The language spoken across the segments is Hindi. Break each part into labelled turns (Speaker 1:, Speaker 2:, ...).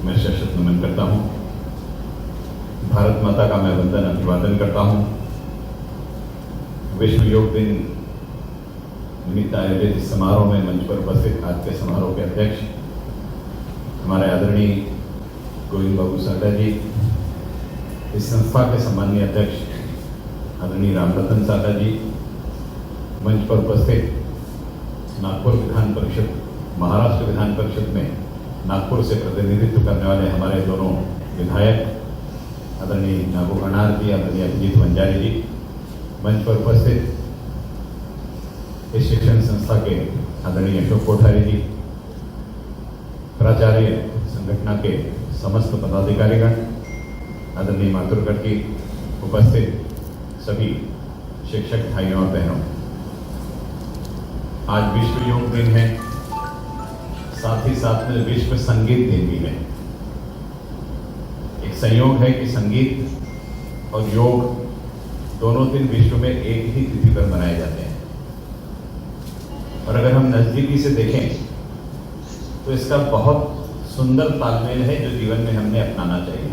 Speaker 1: मैं शत नमन करता हूँ। भारत माता का मैं वंदन अभिवादन करता हूँ। विश्व योग दिन निमित्त आयोजित इस समारोह में मंच पर उपस्थित आज के समारोह के अध्यक्ष हमारे आदरणीय गोविंद बाबू साटा जी, इस संस्था के सम्मानीय अध्यक्ष आदरणीय रामरतन साटा जी, मंच पर उपस्थित नागपुर विधान परिषद, महाराष्ट्र विधान परिषद में नागपुर से प्रतिनिधित्व करने वाले हमारे दोनों विधायक आदरणीय नागू अनार जी, आदरणीय अभिजीत वंजारी जी, मंच पर उपस्थित इस शिक्षण संस्था के आदरणीय अशोक कोठारी जी, प्राचार्य संगठन के समस्त पदाधिकारीगण, आदरणीय मातुरगढ़ की उपस्थित सभी शिक्षक भाइयों और बहनों, आज विश्व योग दिन है, साथ ही साथ में विश्व संगीत दिन भी है। एक संयोग है कि संगीत और योग दोनों दिन विश्व में एक ही तिथि पर मनाए जाते हैं, और अगर हम नजदीकी से देखें तो इसका बहुत सुंदर तालमेल है जो जीवन में हमने अपनाना चाहिए।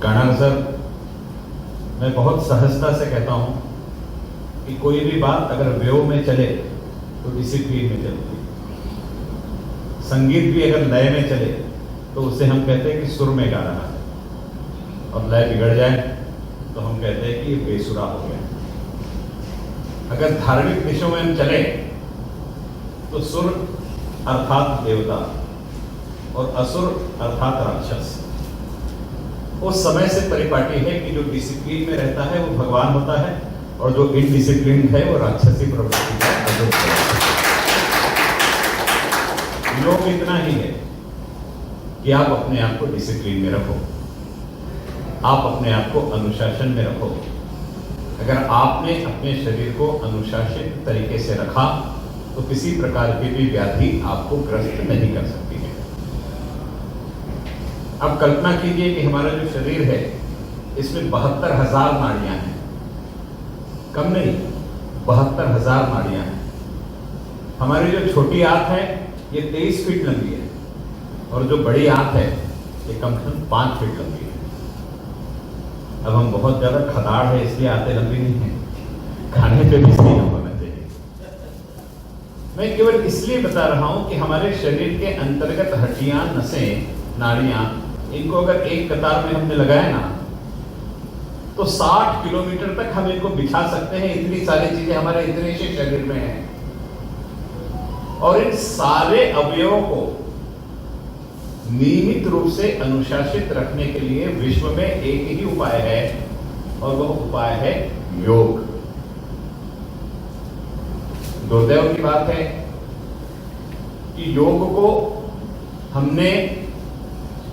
Speaker 1: गाना सर, मैं बहुत सहजता से कहता हूं कि कोई भी बात अगर व्यव में चले तो डिसिप्लिन में चलती है। संगीत भी अगर लय में चले तो उसे हम कहते हैं कि सुर में गा रहा है, और लय बिगड़ जाए तो हम कहते हैं कि ये बेसुरा हो गया। अगर धार्मिक विषयों में हम चले तो सुर अर्थात देवता और असुर अर्थात राक्षस उस समय से परिपाटी है कि जो डिसिप्लिन में रहता है वो भगवान होता है, और जो इनडिसिप्लिन है वो राक्षसी प्रवृत्ति का अनुरूप है। योग इतना ही है कि आप अपने आप को डिसिप्लिन में रखो, आप अपने आप को अनुशासन में रखो। अगर आपने अपने शरीर को अनुशासित तरीके से रखा तो किसी प्रकार की भी व्याधि आपको ग्रस्त नहीं कर सकती है। अब कल्पना कीजिए कि हमारा जो शरीर है इसमें 72,000 नाड़ियां हैं, कम नहीं, 72,000 नाड़ियां हैं। हमारी जो छोटी आंत है ये 23 फीट लंबी है, और जो बड़ी आंत है ये कम से कम 5 फीट लंबी है। अब हम बहुत ज्यादा खदाड़ है इसलिए आंतें लंबी नहीं है, खाने पे भी सही न होना चाहिए। मैं केवल इसलिए बता रहा हूं कि हमारे शरीर के अंतर्गत हड्डियां, नसें, नाड़ियां, इनको अगर एक कतार में हमने लगाया ना तो 60 किलोमीटर तक हम इनको बिछा सकते हैं। इतनी सारी चीजें हमारे इतने से शरीर में हैं, और इन सारे अवयवों को नियमित रूप से अनुशासित रखने के लिए विश्व में एक ही उपाय है, और वह उपाय है योग। दुर्दैव की बात है कि योग को हमने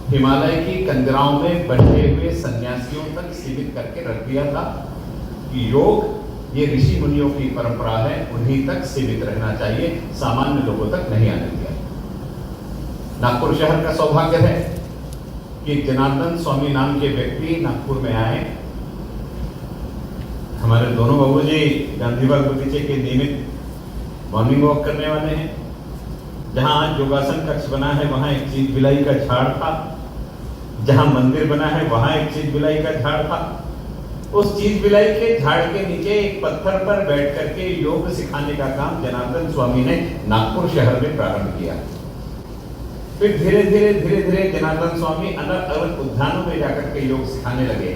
Speaker 1: हिमालय की कंदराओं में बैठे हुए सन्यासियों तक सीमित करके रख दिया था कि योग ये ऋषि मुनियों की परंपरा है, उन्हीं तक सीमित रहना चाहिए, सामान्य लोगों तक नहीं आने दिया। नागपुर शहर का सौभाग्य है कि जनार्दन स्वामी नाम के व्यक्ति नागपुर में आए। हमारे दोनों बाबूजी गांधी बाग बगीचे के नियमित मॉर्निंग वॉक करने वाले हैं। जहां आज योगासन कक्ष बना है वहां एक चीज बिलाई का झाड़ था, जहां मंदिर बना है वहां एक चीज बिलाई का झाड़ था। उस चीज बिलाई के झाड़ के नीचे एक पत्थर पर बैठ करके योग सिखाने का काम जनार्दन स्वामी ने नागपुर शहर में प्रारंभ किया। फिर धीरे धीरे जनार्दन स्वामी अलग अलग उद्यानों में जाकर के योग सिखाने लगे,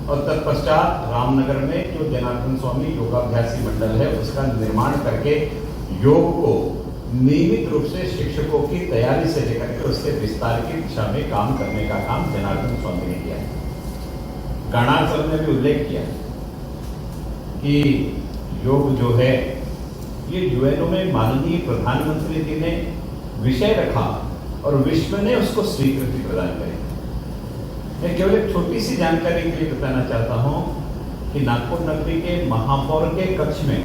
Speaker 1: और तत्पश्चात रामनगर में जो जनार्दन स्वामी योगाभ्यासी मंडल है उसका निर्माण करके योग को नियमित रूप से शिक्षकों की तैयारी से लेकर के उसके विस्तार की दिशा में काम करने का काम जनार्दन स्वामी ने किया। गाणार सर ने भी उल्लेख किया कि योग जो है ये यूएनओ में माननीय प्रधानमंत्री जी ने विषय रखा और विश्व ने उसको स्वीकृति प्रदान करी। मैं केवल एक छोटी सी जानकारी के लिए बताना चाहता हूं कि नागपुर नगरी के महापौर के कक्ष में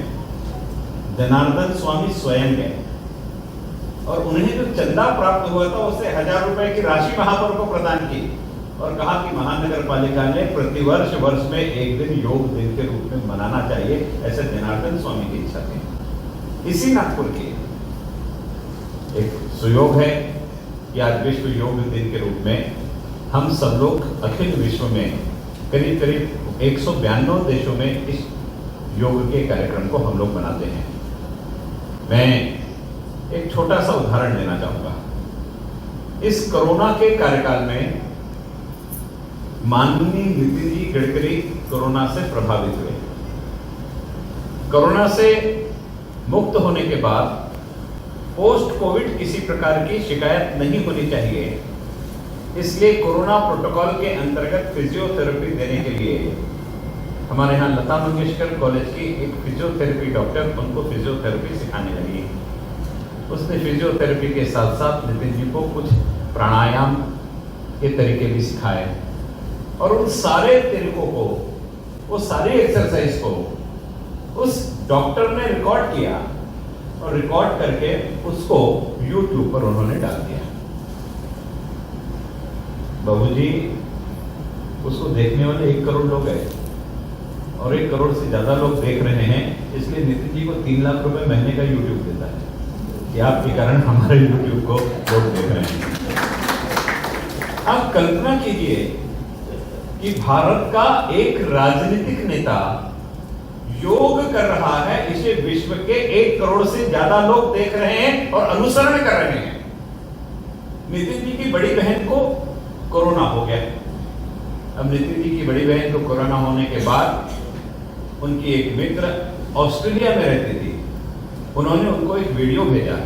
Speaker 1: जनार्दन स्वामी स्वयं गए, और उन्हें जो चंदा प्राप्त हुआ था उससे 1000 रुपए की राशि महापौर को प्रदान की, और कहा कि महानगर पालिका ने प्रतिवर्ष वर्ष में एक दिन योग दिन के रूप में मनाना चाहिए, ऐसे जनार्दन स्वामी की इच्छा थी। इसी नागपुर के एक सुयोग है कि आज विश्व योग दिन के रूप में हम सब लोग अखिल विश्व में करीब करीब 192 देशों में इस योग के कार्यक्रम को हम लोग मनाते हैं। मैं एक छोटा सा उदाहरण लेना चाहूंगा। इस कोरोना के कार्यकाल में माननीय नितिन जी गडकरी कोरोना से प्रभावित हुए। कोरोना से मुक्त होने के बाद पोस्ट कोविड किसी प्रकार की शिकायत नहीं होनी चाहिए, इसलिए कोरोना प्रोटोकॉल के अंतर्गत फिजियोथेरेपी देने के लिए हमारे यहाँ लता मंगेशकर कॉलेज की एक फिजियोथेरेपी डॉक्टर उनको फिजियोथेरेपी सिखाने लगी। उसने फिजियोथेरेपी के साथ साथ नितिन जी को कुछ प्राणायाम के तरीके भी सिखाए और उन सारे तरीकों को, वो सारी एक्सरसाइज को उस डॉक्टर ने रिकॉर्ड किया और रिकॉर्ड करके उसको YouTube पर उन्होंने डाल दिया। बाबूजी, उसको देखने वाले 1 करोड़ लोग हैं और 1 करोड़ से ज्यादा लोग देख रहे हैं, इसलिए नितिन जी को 3 लाख रुपए महीने का YouTube देता है कि आपके कारण हमारे YouTube को लोग देख रहे हैं। आप कल्पना कीजिए कि भारत का एक राजनीतिक नेता योग कर रहा है, इसे विश्व के 1 करोड़ से ज्यादा लोग देख रहे हैं और अनुसरण कर रहे हैं। नितिन जी की बड़ी बहन को कोरोना हो गया। अब नितिन जी की बड़ी बहन को कोरोना होने के बाद उनकी एक मित्र ऑस्ट्रेलिया में रहती थी, उन्होंने उनको एक वीडियो भेजा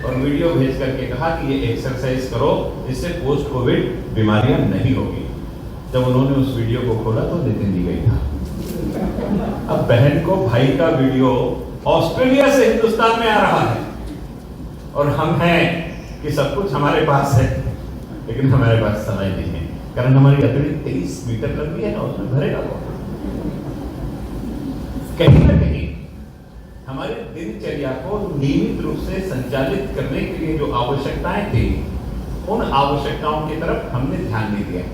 Speaker 1: और वीडियो भेज करके कहा कि ये एक्सरसाइज करो, इससे पोस्ट कोविड बीमारियां नहीं होगी। जब उन्होंने उस वीडियो को खोला तो नितिन जी गई था। अब बहन को भाई का वीडियो ऑस्ट्रेलिया से हिंदुस्तान में आ रहा है और हम हैं कि सब कुछ हमारे पास है, लेकिन हमारे पास समय नहीं है, कारण हमारी लकड़ी 23 मीटर लंबी है ना, उसमें भरेगा कौन? कहीं ना कहीं हमारी दिनचर्या को नियमित रूप से संचालित करने के लिए जो आवश्यकताएं थी, उन आवश्यकताओं की तरफ हमने ध्यान नहीं दिया।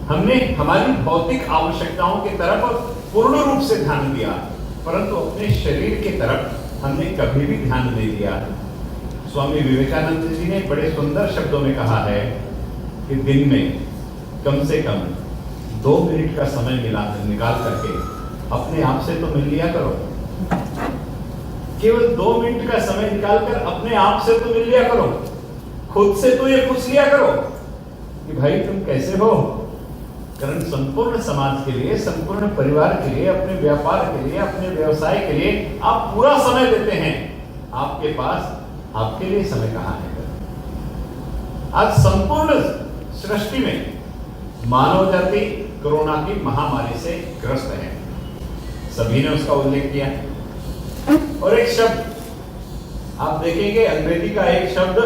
Speaker 1: हमने हमारी भौतिक आवश्यकताओं की तरफ पूर्ण रूप से ध्यान दिया, परंतु अपने शरीर की तरफ हमने कभी भी ध्यान नहीं दिया। स्वामी विवेकानंद जी ने बड़े सुंदर शब्दों में कहा है कि दिन में कम से कम 2 मिनट का समय निकाल करके अपने आप से तो मिल लिया करो। केवल 2 मिनट का समय निकालकर अपने आप से तो मिल लिया करो। खुद से तो ये पूछ लिया करो कि भाई तुम कैसे हो, कारण संपूर्ण समाज के लिए, संपूर्ण परिवार के लिए, अपने व्यापार के लिए, अपने व्यवसाय के लिए आप पूरा समय देते हैं, आपके पास आपके लिए समय कहां है? आज संपूर्ण सृष्टि में मानव जाति कोरोना की महामारी से ग्रस्त है, सभी ने उसका उल्लेख किया। और एक शब्द आप देखेंगे, अंग्रेजी का एक शब्द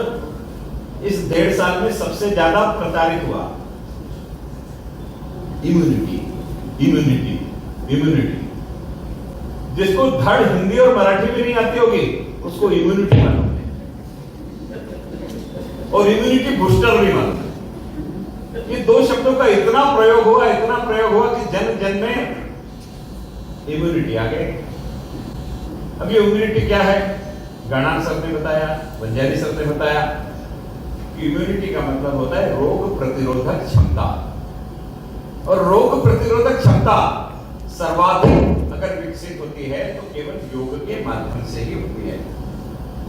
Speaker 1: इस 1.5 साल में सबसे ज्यादा प्रचारित हुआ, इम्यूनिटी, इम्यूनिटी, इम्यूनिटी। जिसको धड़ हिंदी और मराठी में नहीं आती होगी उसको इम्यूनिटी मालूम है और इम्यूनिटी बूस्टर भी मालूम है। ये 2 शब्दों का इतना प्रयोग हुआ कि जन जन में इम्यूनिटी आ गई। अब ये इम्यूनिटी क्या है? गणान सर ने बताया, वंजारी सर ने बताया। इम्यूनिटी का मतलब होता है रोग प्रतिरोधक क्षमता, और रोग प्रतिरोधक क्षमता सर्वाधिक अगर विकसित होती है तो केवल योग के माध्यम से ही होती है।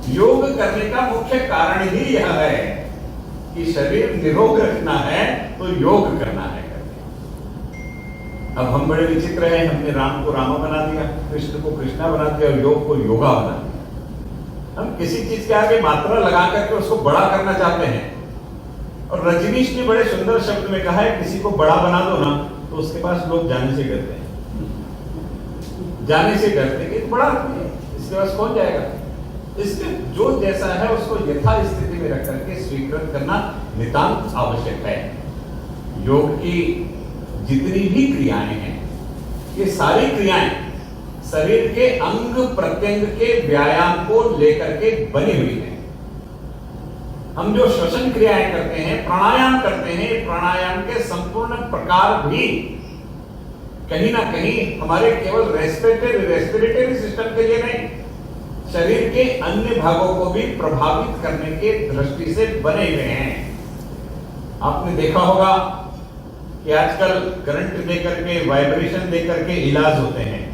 Speaker 1: योग करने का मुख्य कारण ही यह है कि शरीर निरोग रखना है तो योग करना है। अब हम बड़े विचित्र हैं, हमने राम को रामा बना दिया, कृष्ण को कृष्णा बना दिया और योग को योगा बना दिया। हम किसी चीज के आगे मात्रा लगा करके उसको बड़ा करना चाहते हैं। और रजनीश ने बड़े सुंदर शब्द में कहा है, किसी को बड़ा बना दो ना तो उसके पास लोग जाने से डरते हैं, जाने से डरते कि बड़ा इसके पास कौन जाएगा। इसके जो जैसा है उसको यथा स्थिति में रख करके स्वीकृत करना नितांत आवश्यक है। योग की जितनी भी क्रियाएं हैं, ये सारी क्रियाएं शरीर के अंग प्रत्यंग के व्यायाम को लेकर के बनी हुई है। हम जो श्वसन क्रियाएं करते हैं, प्राणायाम करते हैं, प्राणायाम के संपूर्ण प्रकार भी कहीं ना कहीं हमारे केवल रेस्पिरेटरी सिस्टम के लिए नहीं, शरीर के अन्य भागों को भी प्रभावित करने के दृष्टि से बने हुए हैं। आपने देखा होगा कि आजकल करंट देकर के, वाइब्रेशन देकर के इलाज होते हैं।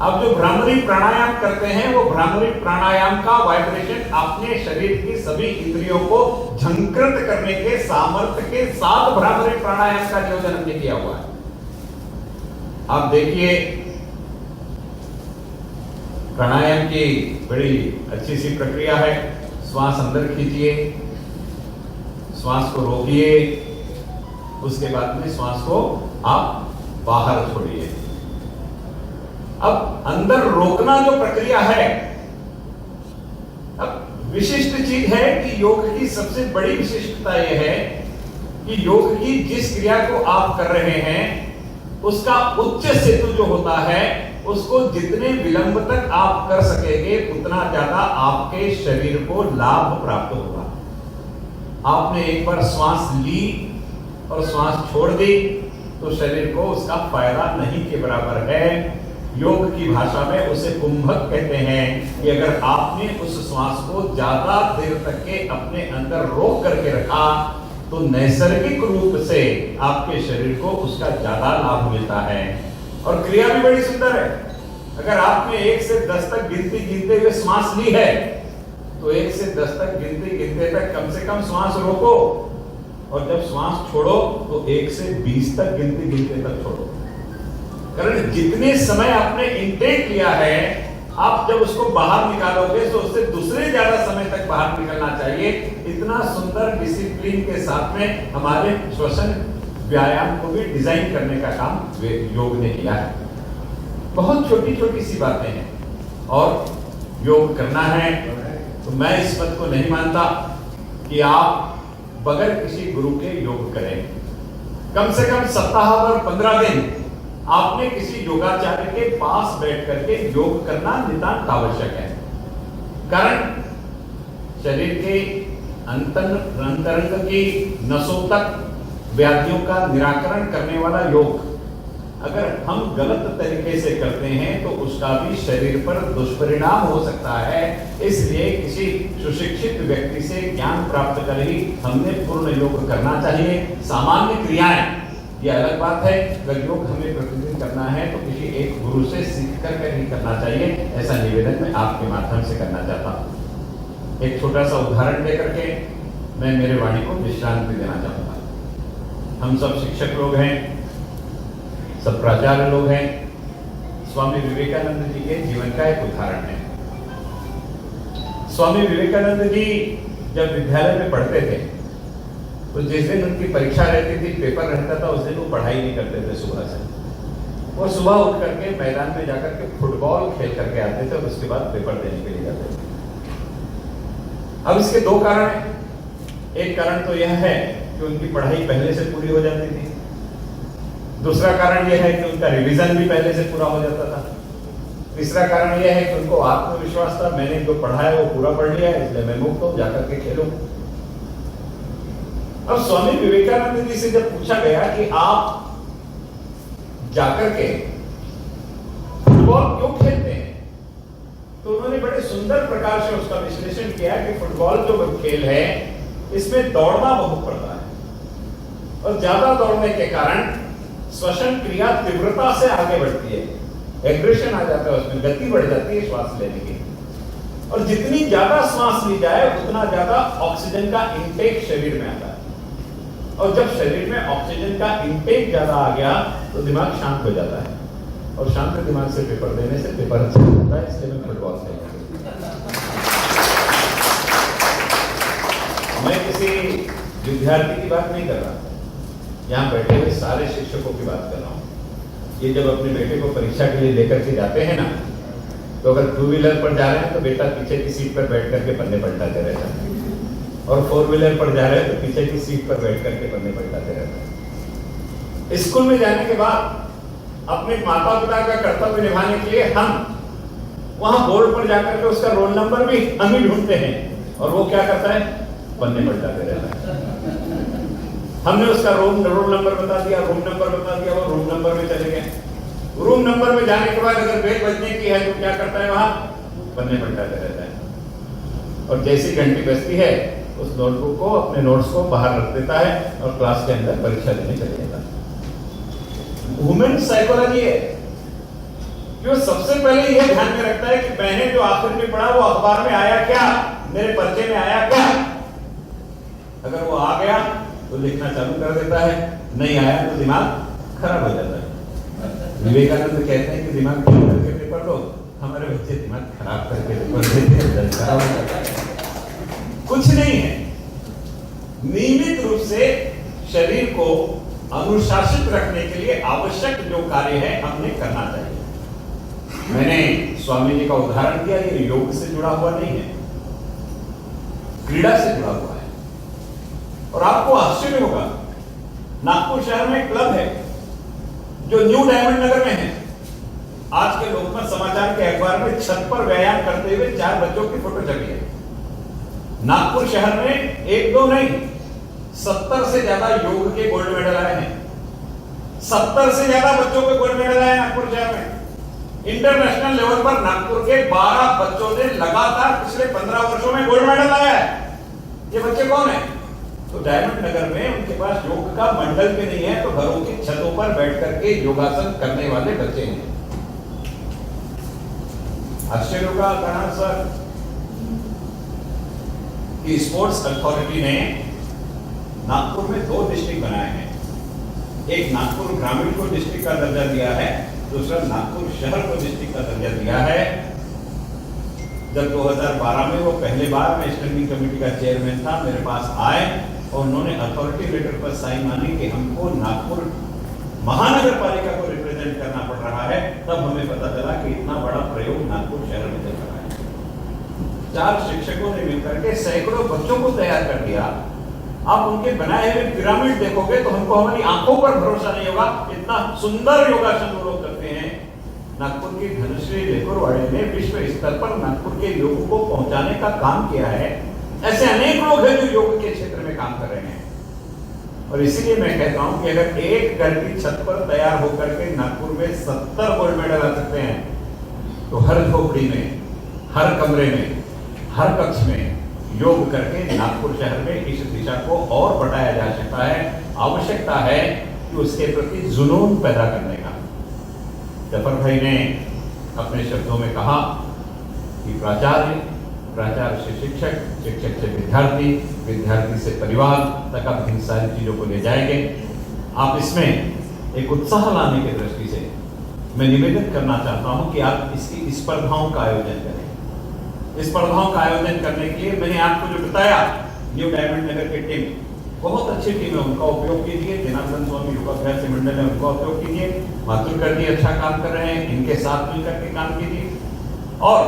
Speaker 1: अब जो भ्रामरी प्राणायाम करते हैं, वो भ्रामरी प्राणायाम का वाइब्रेशन अपने शरीर की सभी इंद्रियों को झंकृत करने के सामर्थ्य के साथ भ्रामरी प्राणायाम का नियोजन हमने किया हुआ है। आप देखिए, प्राणायाम की बड़ी अच्छी सी प्रक्रिया है। श्वास अंदर खींचिए, श्वास को रोकिए, उसके बाद में श्वास को आप बाहर छोड़िए। अब अंदर रोकना जो प्रक्रिया है, अब विशिष्ट चीज है कि योग की सबसे बड़ी विशिष्टता यह है कि योग की जिस क्रिया को आप कर रहे हैं उसका उच्च सेतु जो होता है, उसको जितने विलंब तक आप कर सकेंगे उतना ज्यादा आपके शरीर को लाभ प्राप्त होगा। आपने एक बार श्वास ली और श्वास छोड़ दी तो शरीर को उसका फायदा नहीं के बराबर है। योग की भाषा में उसे कुंभक कहते हैं कि अगर आपने उस श्वास को ज्यादा देर तक के अपने अंदर रोक करके रखा तो नैसर्गिक रूप से आपके शरीर को उसका ज्यादा लाभ मिलता है। और क्रिया भी बड़ी सुंदर है। अगर आपने 1 से 10 तक गिनते हुए श्वास ली है तो 1 से 10 तक गिनते तक कम से कम श्वास रोको, और जब श्वास छोड़ो तो 1 से 20 तक गिनते तक छोड़ो। कारण जितने समय आपने इंटेक लिया है, आप जब उसको बाहर निकालोगे तो उससे दूसरे ज्यादा समय तक बाहर निकलना चाहिए। इतना सुंदर डिसिप्लिन के साथ में हमारे श्वसन व्यायाम को भी डिजाइन करने का काम योग ने किया है। बहुत छोटी छोटी सी बातें हैं, और योग करना है तो मैं इस बात को नहीं मानता कि आप बगैर किसी गुरु के योग करें। कम से कम सप्ताह भर 15 दिन आपने किसी योगाचार्य के पास बैठ करके योग करना नितांत आवश्यक है। कारण शरीर के अंतरंग की नसों तक व्याधियों का निराकरण करने वाला योग अगर हम गलत तरीके से करते हैं तो उसका भी शरीर पर दुष्परिणाम हो सकता है। इसलिए किसी सुशिक्षित व्यक्ति से ज्ञान प्राप्त कर ही हमने पूर्ण योग करना चाहिए। सामान्य क्रियाएं ये अलग बात है, अगर योग हमें प्रतिदिन करना है तो किसी एक गुरु से सीख कर ही करना चाहिए। ऐसा निवेदन मैं आपके माध्यम से करना चाहता हूँ। एक छोटा सा उदाहरण देकर के मैं मेरे वाणी को विश्रांति देना चाहूंगा। हम सब शिक्षक लोग हैं, सब प्राचार्य लोग हैं। स्वामी विवेकानंद जी के जीवन का एक उदाहरण है। स्वामी विवेकानंद जी जब विद्यालय में पढ़ते थे तो जिस दिन उनकी परीक्षा रहती थी, पेपर रहता था, उस दिन वो पढ़ाई नहीं करते थे सुबह से। वो सुबह उठ करके मैदान में जाकर के फुटबॉल खेल करके आते थे और उसके बाद पेपर देने के लिए जाते थे। अब इसके 2 कारण हैं। एक कारण तो यह है कि उनकी पढ़ाई पहले से पूरी हो जाती थी। दूसरा कारण यह है कि उनका रिवीजन भी पहले से पूरा हो जाता था। तीसरा कारण यह है कि उनको आत्मविश्वास था, मैंने जो पढ़ा है वो पूरा पढ़ लिया है, इसलिए मैं मुक्त हूं, जाकर के खेलूं। अब स्वामी विवेकानंद जी से जब पूछा गया कि आप जाकर के फुटबॉल क्यों खेलते हैं, तो उन्होंने बड़े सुंदर प्रकार से उसका विश्लेषण किया कि फुटबॉल जो खेल है इसमें दौड़ना बहुत पड़ता है, और ज्यादा दौड़ने के कारण श्वसन क्रिया तीव्रता से आगे बढ़ती है, एग्रेशन आ जाता है, उसमें गति बढ़ जाती है श्वास लेने की। और जितनी ज्यादा श्वास ली जाए उतना ज्यादा ऑक्सीजन का इंटेक शरीर में आता है, और जब शरीर में ऑक्सीजन का इंटेक ज्यादा आ गया तो दिमाग शांत हो जाता है, और शांत दिमाग से पेपर देने से पेपर अच्छा होता है। इसलिए मैं फुटबॉल खेलता हूं। मैं किसी विद्यार्थी की बात नहीं कर रहा, यहाँ बैठे हुए सारे शिक्षकों की बात कर रहा हूँ। ये जब अपने बेटे को परीक्षा के लिए लेकर के जाते हैं ना, तो अगर 2 व्हीलर पर जा रहे हैं तो बेटा पीछे की सीट पर बैठ करके पन्ने पलटाते रहता है, और 4 व्हीलर पर जा रहे हैं तो पीछे की सीट पर बैठ करके पन्ने पलटाते रहता है। स्कूल में जाने के बाद अपने माता पिता का कर्तव्य निभाने के लिए हम वहां बोर्ड पर जाकर के उसका रोल नंबर भी हम ही ढूंढते हैं, और वो क्या करता है, पन्ने पलटाते रहता है। हमने उसका रोल नंबर बता दिया, रूम नंबर बता दिया, वो रूम नंबर में चले गए। रूम नंबर में जाने के बाद अगर बेल बजने की है तो क्या करता है, वहां पन्ने पलटाते रहता है और जैसी घंटी बजती है उस नोटबुक को, अपने नोट्स को बाहर रख देता है और क्लास के अंदर परीक्षा देने चले जाता है। ह्यूमन साइकोलॉजी है जो सबसे पहले यह ध्यान में रखता है कि मैंने जो आखिर में पढ़ा वो अखबार में आया क्या, मेरे पर्चे में आया क्या। अगर वो आ गया तो लिखना चालू कर देता है, नहीं आया तो दिमाग खराब हो जाता है। विवेकानंद कहते हैं कि दिमाग खराब करके पेपर दो, हमारे बच्चे दिमाग खराब करके पेपर देते हैं, खराब हो जाता है। कुछ नहीं है, नियमित रूप से शरीर को अनुशासित रखने के लिए आवश्यक जो कार्य है हमने करना चाहिए। मैंने स्वामी जी का उदाहरण दिया, ये योग से जुड़ा हुआ नहीं है, क्रीड़ा से जुड़ा हुआ है। और आपको आश्चर्य होगा, नागपुर शहर में एक क्लब है जो न्यू डायमंड नगर में है। आज के लोकमत समाचार के अखबार में छत पर व्यायाम करते हुए 4 बच्चों की फोटो छपी है। नागपुर शहर में 1-2 नहीं, 70 से ज्यादा योग के गोल्ड मेडल आए हैं। 70 से ज्यादा बच्चों के गोल्ड मेडल आए नागपुर शहर में। इंटरनेशनल लेवल पर नागपुर के 12 बच्चों ने लगातार पिछले 15 वर्षों में गोल्ड मेडल लाया है। ये बच्चे कौन है? तो डायमंड नगर में उनके पास योग का मंडल भी नहीं है, तो घरों की छतों पर बैठ करके योगासन करने वाले बच्चे हैं। आश्चर्य होगा कहा सर कि स्पोर्ट्स अथॉरिटी ने नागपुर में 2 डिस्ट्रिक्ट बनाए हैं। एक नागपुर ग्रामीण को डिस्ट्रिक्ट का दर्जा दिया है, दूसरा नागपुर शहर को डिस्ट्रिक्ट का दर्जा दिया है। जब 2012 में वो पहले बार मैं स्टैंडिंग कमेटी का चेयरमैन था, मेरे पास आए और उन्होंने अथॉरिटी लेटर पर साइन मानी कि हमको नागपुर महानगर पालिका को रिप्रेजेंट करना पड़ रहा है, तब हमें पता चला कि इतना बड़ा प्रयोग नागपुर शहर में चल रहा है। 4 शिक्षकों ने मिलकर के सैकड़ों बच्चों को तैयार कर दिया। आप उनके बनाए हुए पिरामिड देखोगे तो हमको हमारी आंखों पर भरोसा नहीं होगा, इतना सुंदर योगासन वो लोग करते हैं। नागपुर के धनुश्री लेकुरवाड़े ने विश्व स्तर पर नागपुर के योग को पहुंचाने का काम किया है। ऐसे अनेक लोग हैं जो योग के क्षेत्र में काम कर रहे हैं। और इसीलिए मैं कहता हूं कि अगर एक घर की छत पर तैयार होकर के नागपुर में 70 गोल्ड मेडल आ सकते हैं, तो हर झोपड़ी में, हर कमरे में, हर कक्ष में योग करके नागपुर शहर में इस दिशा को और बढ़ाया जा सकता है। आवश्यकता है कि उसके प्रति जुनून पैदा करने का। जफर भाई ने अपने शब्दों में कहा कि प्राचार्य, प्राचार्य से शिक्षक, शिक्षक से विद्यार्थी, विद्यार्थी से परिवार तक आप इन सारी चीजों को ले जाएंगे। आप इसमें एक उत्साह लाने की दृष्टि से मैं निवेदन करना चाहता हूं कि आप इसकी स्पर्धाओं का आयोजन करें। स्पर्धाओं का आयोजन करने के लिए मैंने आपको जो बताया, न्यू डायमंड नगर की टीम बहुत अच्छी टीम है, उनका उपयोग कीजिए। जनार्दन स्वामी योगाभ्यास मंडल है, उनका उपयोग कीजिए। माथुर कर दी अच्छा काम कर रहे हैं, इनके साथ मिलकर के काम कीजिए। और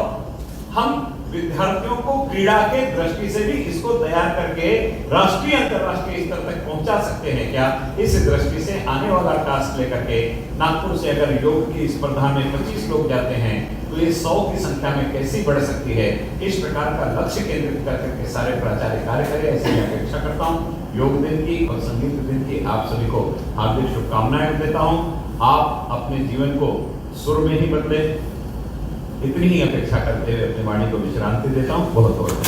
Speaker 1: हम विद्यार्थियों को क्रीड़ा के दृष्टि से भी इसको तैयार करके राष्ट्रीय अंतरराष्ट्रीय स्तर तक पहुंचा सकते हैं क्या, इस दृष्टि से आने वाला टास्क लेकर के नागपुर से अगर योग की स्पर्धा में 25 लोग जाते हैं तो ये 100 की संख्या में कैसी बढ़ सकती है। इस प्रकार का लक्ष्य केंद्रित करके सारे प्राचार्य कार्य करें, ऐसी मैं अपेक्षा करता हूँ। योग दिन की और संगीत दिन की आप सभी को हार्दिक शुभकामनाएं देता हूँ। आप अपने जीवन को सुर में ही बदले, इतनी ही अपेक्षा करते हुए अपनी वाणी को विश्रांति देता हूँ। बहुत बहुत